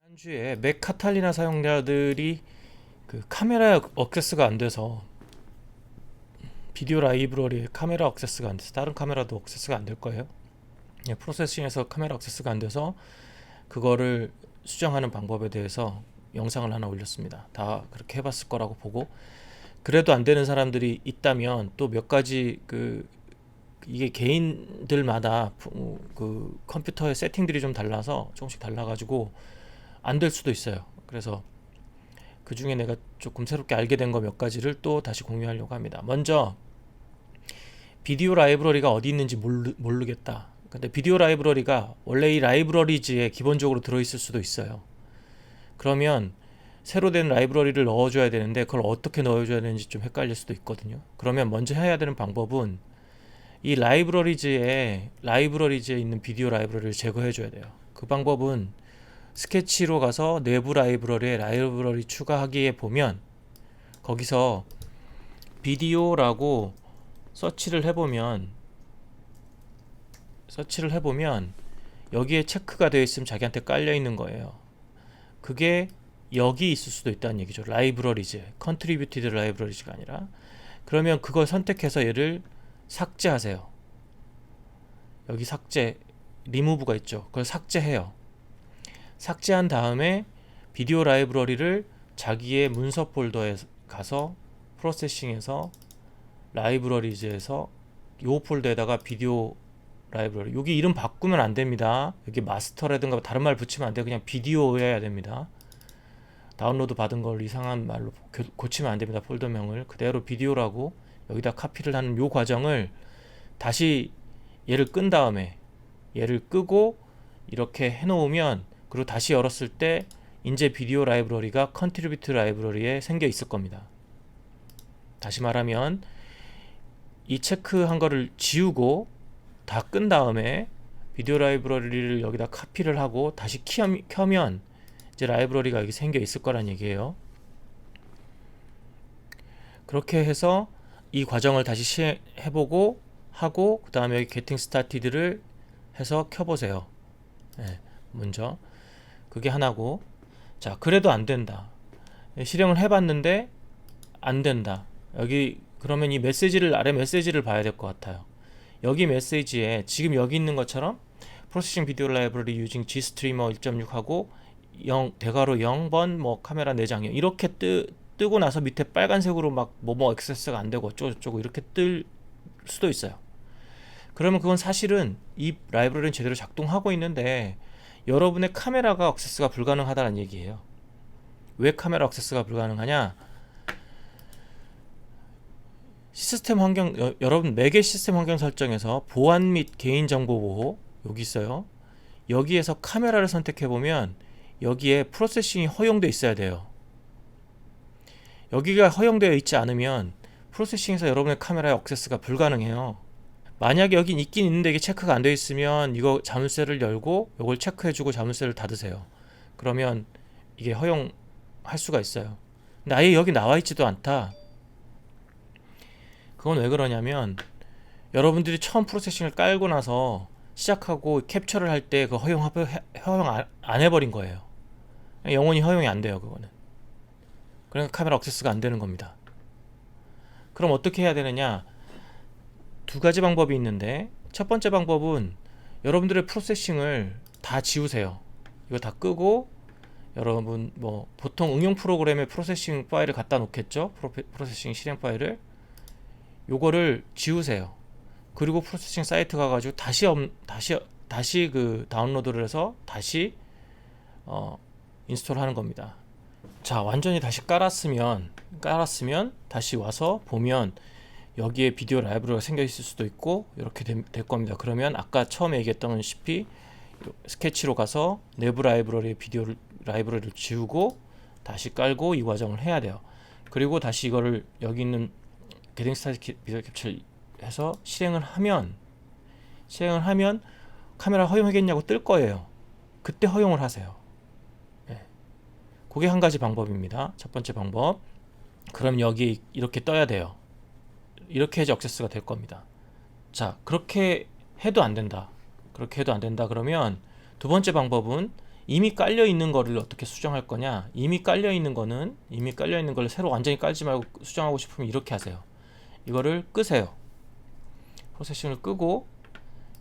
지난주에 맥 카탈리나 사용자들이 그 카메라 액세스가 안 돼서 비디오 라이브러리에 카메라 액세스가 안 돼서 다른 카메라도 액세스가 안 될 거예요. 예, 프로세싱에서 카메라 액세스가 안 돼서 그거를 수정하는 방법에 대해서 영상을 하나 올렸습니다. 다 그렇게 해봤을 거라고 보고, 그래도 안 되는 사람들이 있다면 또 몇 가지 이게 개인들마다 그 컴퓨터의 세팅들이 좀 달라서 조금씩 달라가지고 안 될 수도 있어요. 그래서 그 중에 내가 조금 새롭게 알게 된 거 몇 가지를 또 다시 공유하려고 합니다. 먼저 비디오 라이브러리가 어디 있는지 모르겠다. 근데 비디오 라이브러리가 원래 이 라이브러리즈에 기본적으로 들어있을 수도 있어요. 그러면 새로 된 라이브러리를 넣어줘야 되는데 그걸 어떻게 넣어줘야 되는지 좀 헷갈릴 수도 있거든요. 그러면 먼저 해야 되는 방법은 이 라이브러리즈에 있는 비디오 라이브러리를 제거해 줘야 돼요. 그 방법은 스케치로 가서 내부 라이브러리에 라이브러리 추가하기에 보면 거기서 비디오라고 서치를 해보면 여기에 체크가 되어 있으면 자기한테 깔려 있는 거예요. 그게 여기 있을 수도 있다는 얘기죠. 라이브러리즈, 컨트리뷰티드 라이브러리즈가 아니라. 그러면 그걸 선택해서 얘를 삭제하세요. 여기 삭제, 리무브가 있죠. 그걸 삭제해요. 삭제한 다음에 비디오 라이브러리를 자기의 문서 폴더에 가서 프로세싱해서 라이브러리즈에서 요 폴더에다가 비디오 라이브러리, 여기 이름 바꾸면 안 됩니다. 여기 마스터라든가 다른 말 붙이면 안 돼요. 그냥 비디오여야 됩니다. 다운로드 받은 걸 이상한 말로 고치면 안 됩니다. 폴더명을 그대로 비디오라고 여기다 카피를 하는 요 과정을 다시 얘를 끈 다음에 얘를 끄고 이렇게 해놓으면, 그리고 다시 열었을 때 이제 비디오 라이브러리가 컨트리뷰트 라이브러리에 생겨 있을 겁니다. 다시 말하면 이 체크한 거를 지우고 다 끈 다음에 비디오 라이브러리를 여기다 카피를 하고 다시 켜면 이제 라이브러리가 여기 생겨 있을 거란 얘기예요. 그렇게 해서 이 과정을 다시 해보고 하고 그 다음에 여기 Getting Started를 해서 켜보세요. 네, 먼저 그게 하나고, 자 그래도 안 된다. 실행을 해봤는데 안 된다. 여기 그러면 이 메시지를, 아래 메시지를 봐야 될 것 같아요. 여기 메시지에 지금 여기 있는 것처럼 Processing Video Library using GStreamer 1.6하고 0번 뭐 카메라 내장형 이렇게 뜨고 나서 밑에 빨간색으로 막 뭐뭐 액세스가 안 되고 어쩌고저쩌고 이렇게 뜰 수도 있어요. 그러면 그건 사실은 이 라이브러리는 제대로 작동하고 있는데 여러분의 카메라가 액세스가 불가능하다는 얘기예요. 왜 카메라 액세스가 불가능하냐? 시스템 환경, 여러분 맥의 시스템 환경 설정에서 보안 및 개인정보 보호 여기 있어요. 여기에서 카메라를 선택해 보면 여기에 프로세싱이 허용되어 있어야 돼요. 여기가 허용되어 있지 않으면 프로세싱에서 여러분의 카메라의 액세스가 불가능해요. 만약에 여긴 있긴 있는데 이게 체크가 안 되어 있으면 이거 자물쇠를 열고 이걸 체크해주고 자물쇠를 닫으세요. 그러면 이게 허용할 수가 있어요. 근데 아예 여기 나와 있지도 않다. 그건 왜 그러냐면 여러분들이 처음 프로세싱을 깔고 나서 시작하고 캡처를 할 때 그 허용 안 해버린 거예요. 영원히 허용이 안 돼요. 그거는. 그러니까 카메라 액세스가 안 되는 겁니다. 그럼 어떻게 해야 되느냐? 두 가지 방법이 있는데, 첫 번째 방법은 여러분들의 프로세싱을 다 지우세요. 이거 다 끄고 여러분 뭐 보통 응용 프로그램에 프로세싱 파일을 갖다 놓겠죠? 프로세싱 실행 파일을 요거를 지우세요. 그리고 프로세싱 사이트 가가지고 다시 그 다운로드를 해서 다시 인스톨 하는 겁니다. 자, 완전히 다시 깔았으면 다시 와서 보면 여기에 비디오 라이브러리가 생겨 있을 수도 있고 이렇게 될 겁니다. 그러면 아까 처음에 얘기했던 시피 스케치로 가서 내부 라이브러리의 비디오 라이브러리를 지우고 다시 깔고 이 과정을 해야 돼요. 그리고 다시 이거를 여기 있는 게딩 스타트 비디오 캡처를 해서 실행을 하면 카메라 허용하겠냐고 뜰 거예요. 그때 허용을 하세요. 네. 그게 한 가지 방법입니다. 첫 번째 방법. 그럼 여기 이렇게 떠야 돼요. 이렇게 해야지 액세스가 될 겁니다. 자, 그렇게 해도 안 된다. 그러면 두 번째 방법은 이미 깔려 있는 거를 어떻게 수정할 거냐? 이미 깔려 있는 걸 새로 완전히 깔지 말고 수정하고 싶으면 이렇게 하세요. 이거를 끄세요. 프로세싱을 끄고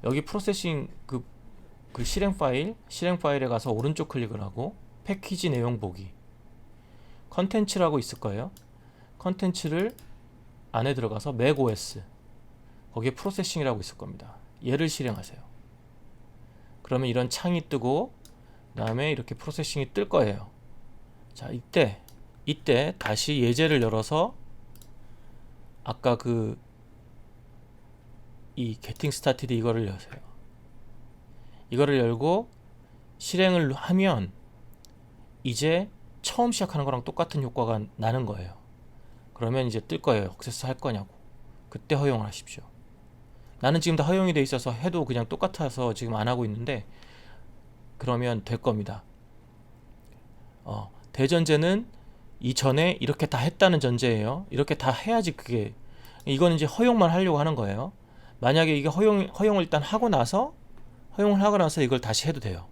여기 프로세싱 그 실행 파일에 가서 오른쪽 클릭을 하고 패키지 내용 보기, 컨텐츠라고 있을 거예요. 컨텐츠를 안에 들어가서 맥OS, 거기에 프로세싱이라고 있을 겁니다. 얘를 실행하세요. 그러면 이런 창이 뜨고 그 다음에 이렇게 프로세싱이 뜰 거예요. 자, 이때 다시 예제를 열어서 아까 이 getting started 이거를 여세요. 이거를 열고 실행을 하면 이제 처음 시작하는 거랑 똑같은 효과가 나는 거예요. 그러면 이제 뜰 거예요. 액세스 할 거냐고. 그때 허용을 하십시오. 나는 지금 다 허용이 돼 있어서 해도 그냥 똑같아서 지금 안 하고 있는데, 그러면 될 겁니다. 대전제는 이전에 이렇게 다 했다는 전제예요. 이렇게 다 해야지 이거는 이제 허용만 하려고 하는 거예요. 만약에 이게 허용을 일단 하고 나서 이걸 다시 해도 돼요.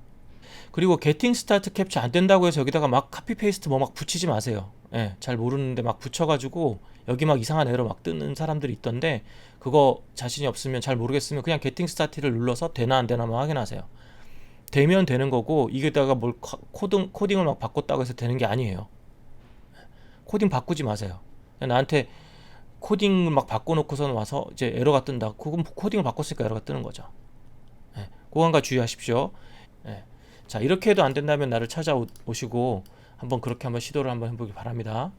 그리고 getting start capture 안 된다고 해서 여기다가 막 카피 페이스트 막 붙이지 마세요. 예, 잘 모르는데 막 붙여가지고 여기 막 이상한 에러 막 뜨는 사람들이 있던데, 그거 자신이 없으면, 잘 모르겠으면 그냥 getting start를 눌러서 되나 안 되나만 확인하세요. 되면 되는 거고, 이게다가 뭘 코딩을 막 바꿨다고 해서 되는 게 아니에요. 코딩 바꾸지 마세요. 나한테 코딩을 막 바꿔놓고서는 와서 이제 에러가 뜬다. 그건 코딩을 바꿨으니까 에러가 뜨는 거죠. 예, 그거 한 가지 주의하십시오. 예. 자, 이렇게 해도 안 된다면 나를 찾아오시고 한번 그렇게 한번 시도를 한번 해보기 바랍니다.